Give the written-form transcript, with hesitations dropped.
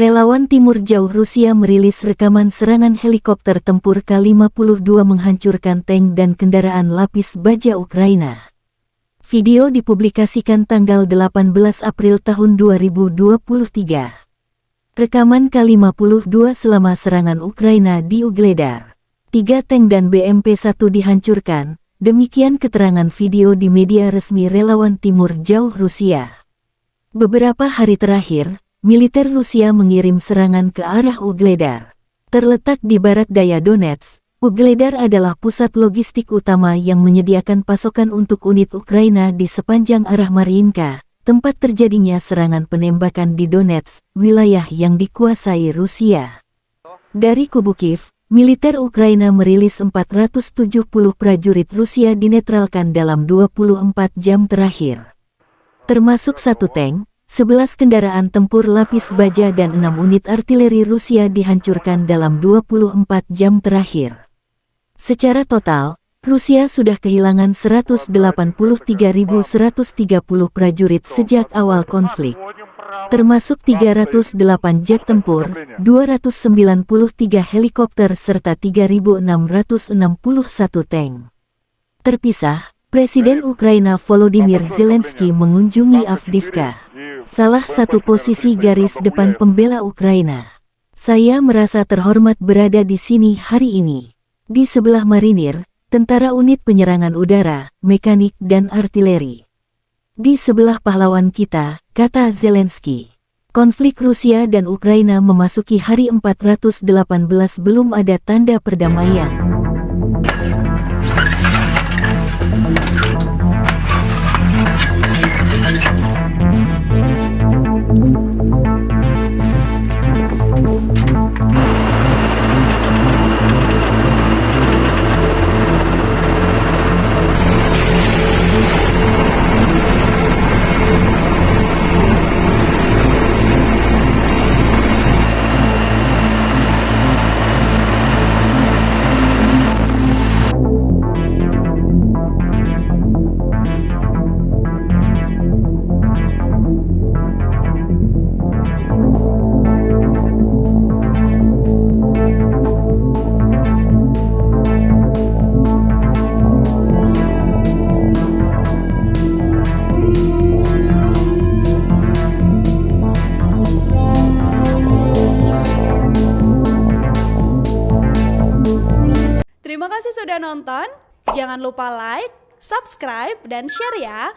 Relawan Timur Jauh Rusia merilis rekaman serangan helikopter tempur K-52 menghancurkan tank dan kendaraan lapis baja Ukraina. Video dipublikasikan tanggal 18 April tahun 2023. Rekaman K-52 selama serangan Ukraina di Ugledar. 3 tank dan BMP-1 dihancurkan, demikian keterangan video di media resmi Relawan Timur Jauh Rusia. Beberapa hari terakhir, militer Rusia mengirim serangan ke arah Ugledar. Terletak di barat daya Donetsk, Ugledar adalah pusat logistik utama yang menyediakan pasokan untuk unit Ukraina di sepanjang arah Mariinka, tempat terjadinya serangan penembakan di Donetsk, wilayah yang dikuasai Rusia. Dari kubu Kiev, militer Ukraina merilis 470 prajurit Rusia dinetralkan dalam 24 jam terakhir. Termasuk 1 tank, 11 kendaraan tempur lapis baja dan 6 unit artileri Rusia dihancurkan dalam 24 jam terakhir. Secara total, Rusia sudah kehilangan 183.130 prajurit sejak awal konflik, termasuk 308 jet tempur, 293 helikopter serta 3.661 tank. Terpisah, Presiden Ukraina Volodymyr Zelensky mengunjungi Avdiivka, salah satu posisi garis depan pembela Ukraina. Saya merasa terhormat berada di sini hari ini. Di sebelah marinir, tentara unit penyerangan udara, mekanik dan artileri. Di sebelah pahlawan kita, kata Zelensky. Konflik Rusia dan Ukraina memasuki hari 418 belum ada tanda perdamaian. Terima kasih sudah nonton, jangan lupa like, subscribe, dan share ya!